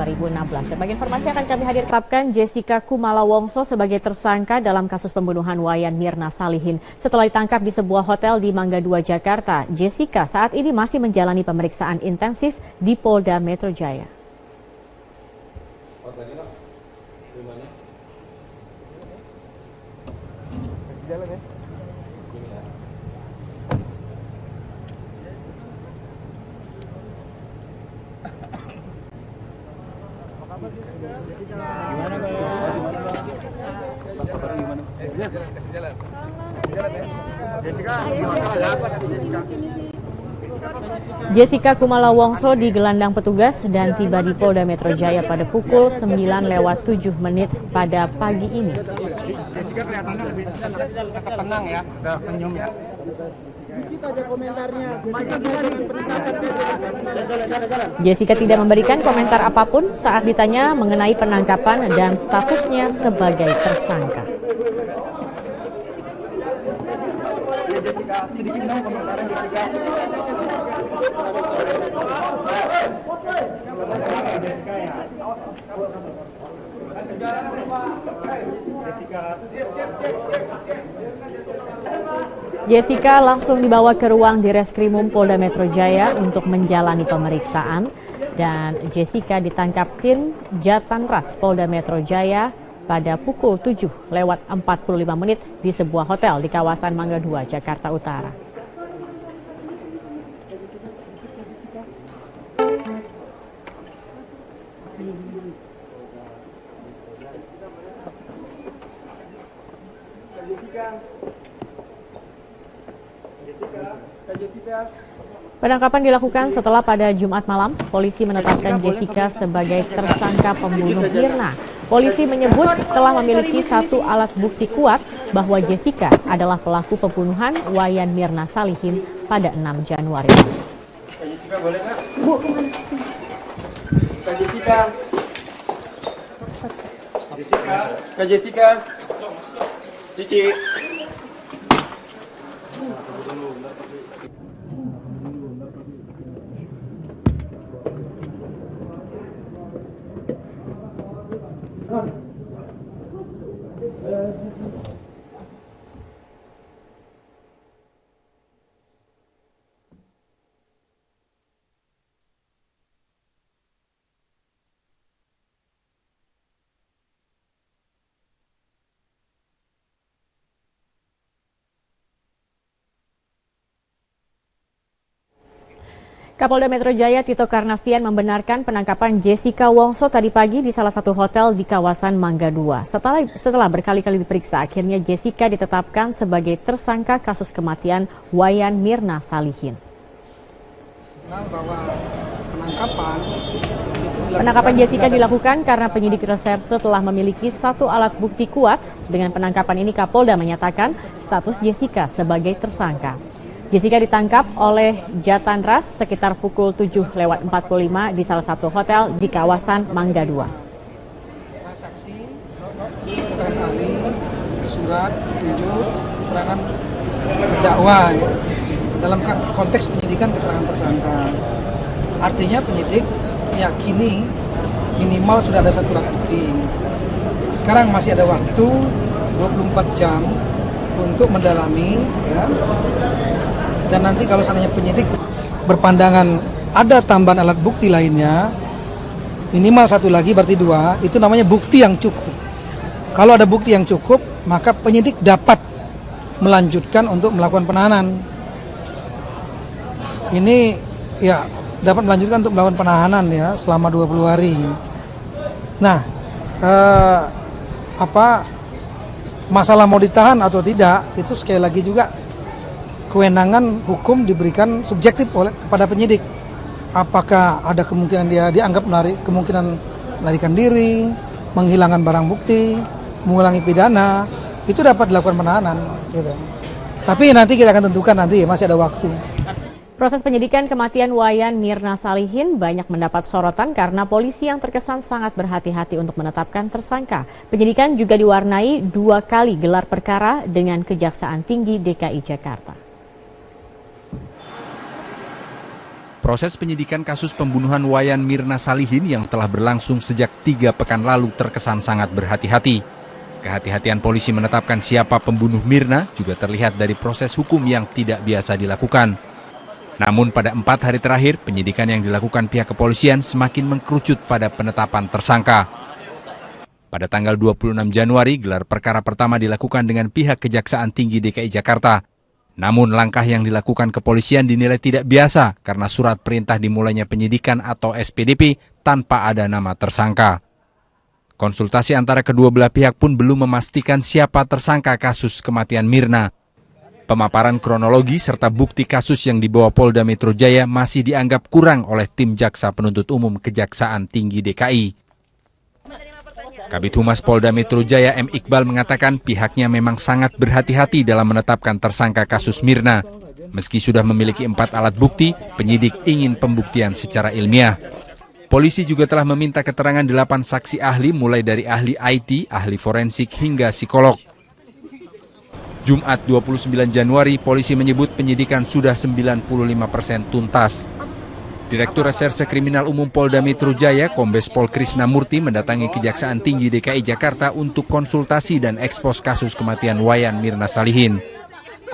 2016. Berbagai informasi akan kami hadirkan. Jessica Kumala Wongso sebagai tersangka dalam kasus pembunuhan Wayan Mirna Salihin. Setelah ditangkap di sebuah hotel di Mangga 2, Jakarta, Jessica saat ini masih menjalani pemeriksaan intensif di Polda Metro Jaya. Jessica Kumala Wongso digelandang petugas dan tiba di Polda Metro Jaya pada pukul 9:07 pada pagi ini. Jessica kelihatannya lebih tenang ya, udah senyum ya. Jessica tidak memberikan komentar apapun saat ditanya mengenai penangkapan dan statusnya sebagai tersangka. Jessica langsung dibawa ke ruang Direskrimum Polda Metro Jaya untuk menjalani pemeriksaan, dan Jessica ditangkap tim Jatanras Polda Metro Jaya pada pukul 7:45 di sebuah hotel di kawasan Mangga 2, Jakarta Utara. Penangkapan dilakukan setelah pada Jumat malam, polisi menetapkan Jessica sebagai tersangka pembunuh Mirna. Polisi menyebut telah memiliki satu alat bukti kuat bahwa Jessica adalah pelaku pembunuhan Wayan Mirna Salihin pada 6 Januari. Kak Jessica boleh nggak? Bu, kemana? Kak Jessica. Kak Jessica. Cici. Kapolda Metro Jaya Tito Karnavian membenarkan penangkapan Jessica Wongso tadi pagi di salah satu hotel di kawasan Mangga 2. Setelah berkali-kali diperiksa, akhirnya Jessica ditetapkan sebagai tersangka kasus kematian Wayan Mirna Salihin. Penangkapan Jessica dilakukan karena penyidik reserse telah memiliki satu alat bukti kuat. Dengan penangkapan ini, Kapolda menyatakan status Jessica sebagai tersangka. Jessica ditangkap oleh Jatanras sekitar pukul 7:45 di salah satu hotel di kawasan Mangga 2. Saksi, keterangan ahli, surat, petunjuk, keterangan terdakwa dalam konteks penyidikan keterangan tersangka. Artinya penyidik meyakini minimal sudah ada satu alat bukti. Sekarang masih ada waktu 24 jam untuk mendalami, ya. Dan nanti kalau seandainya penyidik berpandangan ada tambahan alat bukti lainnya, minimal satu lagi berarti dua, itu namanya bukti yang cukup. Kalau ada bukti yang cukup, maka penyidik dapat melanjutkan untuk melakukan penahanan. Ini ya dapat melanjutkan untuk melakukan penahanan ya selama 20 hari. Nah, masalah mau ditahan atau tidak, itu sekali lagi juga kewenangan hukum diberikan subjektif kepada penyidik. Apakah ada kemungkinan dia dianggap kemungkinan melarikan diri, menghilangkan barang bukti, mengulangi pidana, itu dapat dilakukan penahanan. Gitu. Tapi nanti kita akan tentukan nanti, masih ada waktu. Proses penyidikan kematian Wayan Mirna Salihin banyak mendapat sorotan karena polisi yang terkesan sangat berhati-hati untuk menetapkan tersangka. Penyidikan juga diwarnai 2 kali gelar perkara dengan Kejaksaan Tinggi DKI Jakarta. Proses penyidikan kasus pembunuhan Wayan Mirna Salihin yang telah berlangsung sejak 3 pekan lalu terkesan sangat berhati-hati. Kehati-hatian polisi menetapkan siapa pembunuh Mirna juga terlihat dari proses hukum yang tidak biasa dilakukan. Namun pada 4 hari terakhir, penyidikan yang dilakukan pihak kepolisian semakin mengkerucut pada penetapan tersangka. Pada tanggal 26 Januari, gelar perkara pertama dilakukan dengan pihak Kejaksaan Tinggi DKI Jakarta. Namun langkah yang dilakukan kepolisian dinilai tidak biasa karena surat perintah dimulainya penyidikan atau SPDP tanpa ada nama tersangka. Konsultasi antara kedua belah pihak pun belum memastikan siapa tersangka kasus kematian Mirna. Pemaparan kronologi serta bukti kasus yang dibawa Polda Metro Jaya masih dianggap kurang oleh tim Jaksa Penuntut Umum Kejaksaan Tinggi DKI. Kabid Humas Polda Metro Jaya M. Iqbal mengatakan pihaknya memang sangat berhati-hati dalam menetapkan tersangka kasus Mirna. Meski sudah memiliki 4 alat bukti, penyidik ingin pembuktian secara ilmiah. Polisi juga telah meminta keterangan 8 saksi ahli mulai dari ahli IT, ahli forensik hingga psikolog. Jumat 29 Januari, polisi menyebut penyidikan sudah 95% tuntas. Direktur Reserse Kriminal Umum Polda Metro Jaya, Kombes Pol Krisna Murty mendatangi Kejaksaan Tinggi DKI Jakarta untuk konsultasi dan ekspos kasus kematian Wayan Mirna Salihin.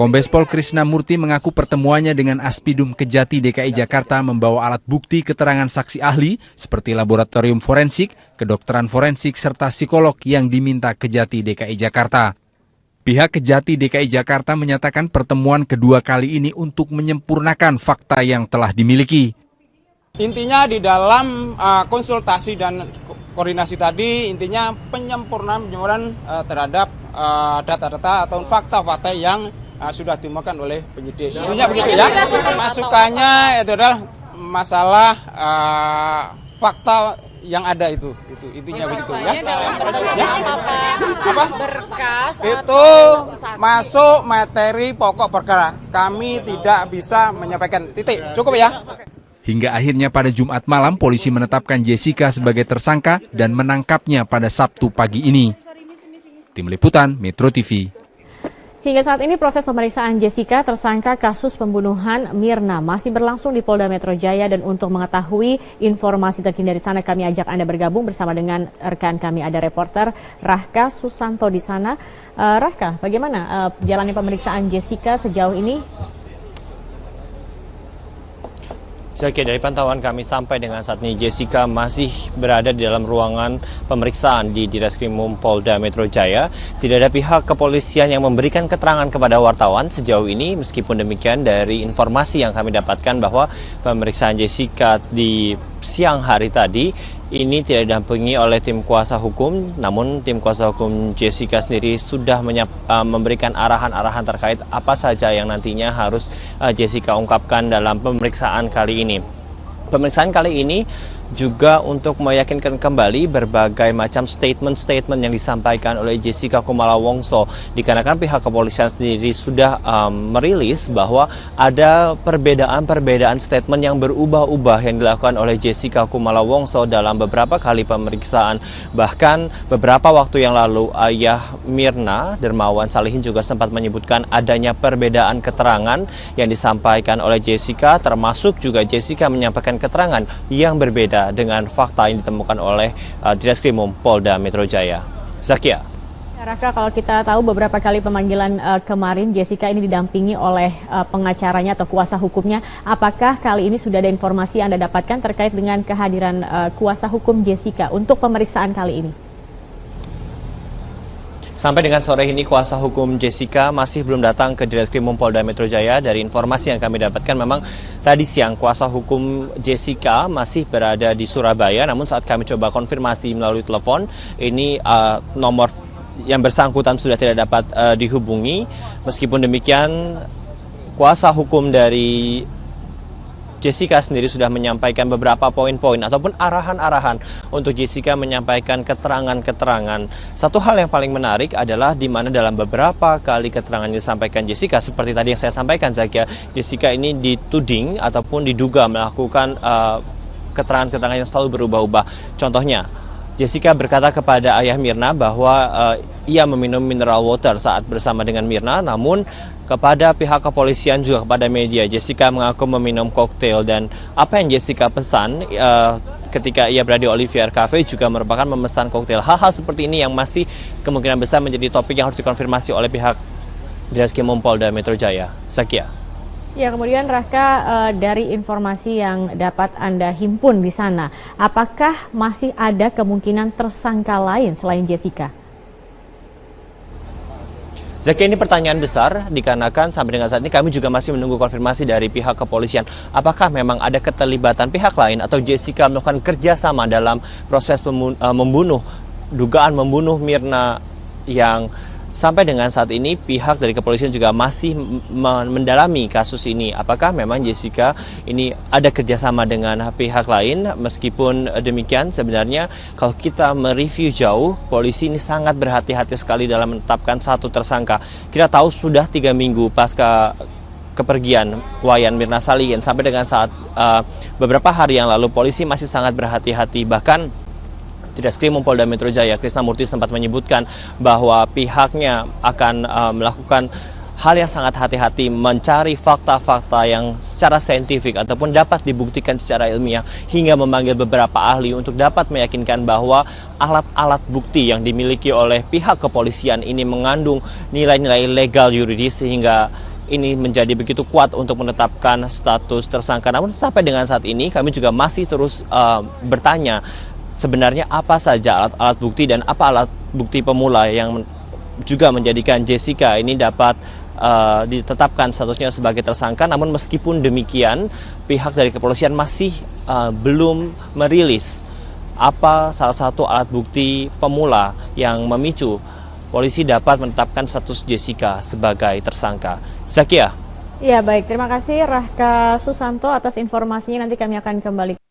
Kombes Pol Krisna Murty mengaku pertemuannya dengan Aspidum Kejati DKI Jakarta membawa alat bukti keterangan saksi ahli seperti laboratorium forensik, kedokteran forensik, serta psikolog yang diminta Kejati DKI Jakarta. Pihak Kejati DKI Jakarta menyatakan pertemuan kedua kali ini untuk menyempurnakan fakta yang telah dimiliki. Intinya di dalam konsultasi dan koordinasi tadi, intinya penyempurnaan terhadap data-data atau fakta-fakta yang sudah ditemukan oleh penyidik. Intinya begitu ya. Masukannya itu adalah masalah fakta yang ada itu intinya begitu ya. Apa? Berkas itu masuk materi pokok perkara. Kami tidak bisa menyampaikan titik. Cukup ya. Hingga akhirnya pada Jumat malam polisi menetapkan Jessica sebagai tersangka dan menangkapnya pada Sabtu pagi ini. Tim Liputan Metro TV. Hingga saat ini proses pemeriksaan Jessica tersangka kasus pembunuhan Mirna masih berlangsung di Polda Metro Jaya, dan untuk mengetahui informasi terkini dari sana kami ajak Anda bergabung bersama dengan rekan kami, ada reporter Rahka Susanto di sana. Rahka, bagaimana jalannya pemeriksaan Jessica sejauh ini? Oke, dari pantauan kami sampai dengan saat ini Jessica masih berada di dalam ruangan pemeriksaan di Direskrimum Polda Metro Jaya. Tidak ada pihak kepolisian yang memberikan keterangan kepada wartawan sejauh ini. Meskipun demikian, dari informasi yang kami dapatkan bahwa pemeriksaan Jessica di siang hari tadi ini tidak didampingi oleh tim kuasa hukum, namun tim kuasa hukum Jessica sendiri sudah memberikan arahan-arahan terkait apa saja yang nantinya harus Jessica ungkapkan dalam pemeriksaan kali ini. Pemeriksaan kali ini juga untuk meyakinkan kembali berbagai macam statement-statement yang disampaikan oleh Jessica Kumala Wongso, dikarenakan pihak kepolisian sendiri sudah merilis bahwa ada perbedaan statement yang berubah-ubah yang dilakukan oleh Jessica Kumala Wongso dalam beberapa kali pemeriksaan. Bahkan beberapa waktu yang lalu ayah Mirna, Dermawan Salihin, juga sempat menyebutkan adanya perbedaan keterangan yang disampaikan oleh Jessica, termasuk juga Jessica menyampaikan keterangan yang berbeda dengan fakta yang ditemukan oleh Direskrimum Polda Metro Jaya. Zakia. Raka, kalau kita tahu beberapa kali pemanggilan kemarin Jessica ini didampingi oleh pengacaranya atau kuasa hukumnya. Apakah kali ini sudah ada informasi yang Anda dapatkan terkait dengan kehadiran kuasa hukum Jessica untuk pemeriksaan kali ini? Sampai dengan sore ini kuasa hukum Jessica masih belum datang ke Direskrimum Polda Metro Jaya. Dari informasi yang kami dapatkan memang tadi siang kuasa hukum Jessica masih berada di Surabaya. Namun saat kami coba konfirmasi melalui telepon, ini nomor yang bersangkutan sudah tidak dapat dihubungi. Meskipun demikian, kuasa hukum dari Jessica sendiri sudah menyampaikan beberapa poin-poin ataupun arahan-arahan untuk Jessica menyampaikan keterangan-keterangan. Satu hal yang paling menarik adalah di mana dalam beberapa kali keterangan yang disampaikan Jessica, seperti tadi yang saya sampaikan, Zakia, Jessica ini dituding ataupun diduga melakukan keterangan-keterangan yang selalu berubah-ubah. Contohnya, Jessica berkata kepada ayah Mirna bahwa ia meminum mineral water saat bersama dengan Mirna, namun Kepada pihak kepolisian juga kepada media, Jessica mengaku meminum koktail dan apa yang Jessica pesan ketika ia berada di Olivier Cafe juga merupakan memesan koktail. Hal-hal seperti ini yang masih kemungkinan besar menjadi topik yang harus dikonfirmasi oleh pihak Ditreskrim Polda Metro Jaya. Zakia. Ya, kemudian Raka, dari informasi yang dapat Anda himpun di sana, apakah masih ada kemungkinan tersangka lain selain Jessica? Zakia, ini pertanyaan besar dikarenakan sampai dengan saat ini kami juga masih menunggu konfirmasi dari pihak kepolisian. Apakah memang ada keterlibatan pihak lain atau Jessica melakukan kerjasama dalam proses dugaan membunuh Mirna yang sampai dengan saat ini pihak dari kepolisian juga masih mendalami kasus ini. Apakah memang Jessica ini ada kerjasama dengan pihak lain? Meskipun demikian, sebenarnya kalau kita mereview jauh, polisi ini sangat berhati-hati sekali dalam menetapkan satu tersangka. Kita tahu sudah 3 minggu pasca kepergian Wayan Mirna Salihin sampai dengan saat beberapa hari yang lalu polisi masih sangat berhati-hati. Bahkan Ditreskrim Polda Metro Jaya Krisnamurti sempat menyebutkan bahwa pihaknya akan melakukan hal yang sangat hati-hati mencari fakta-fakta yang secara saintifik ataupun dapat dibuktikan secara ilmiah hingga memanggil beberapa ahli untuk dapat meyakinkan bahwa alat-alat bukti yang dimiliki oleh pihak kepolisian ini mengandung nilai-nilai legal yuridis sehingga ini menjadi begitu kuat untuk menetapkan status tersangka. Namun sampai dengan saat ini kami juga masih terus bertanya sebenarnya apa saja alat-alat bukti dan apa alat bukti pemula yang juga menjadikan Jessica ini dapat ditetapkan statusnya sebagai tersangka. Namun meskipun demikian, pihak dari kepolisian masih belum merilis apa salah satu alat bukti pemula yang memicu polisi dapat menetapkan status Jessica sebagai tersangka. Zakia. Ya, baik. Terima kasih Rahka Susanto atas informasinya. Nanti kami akan kembali.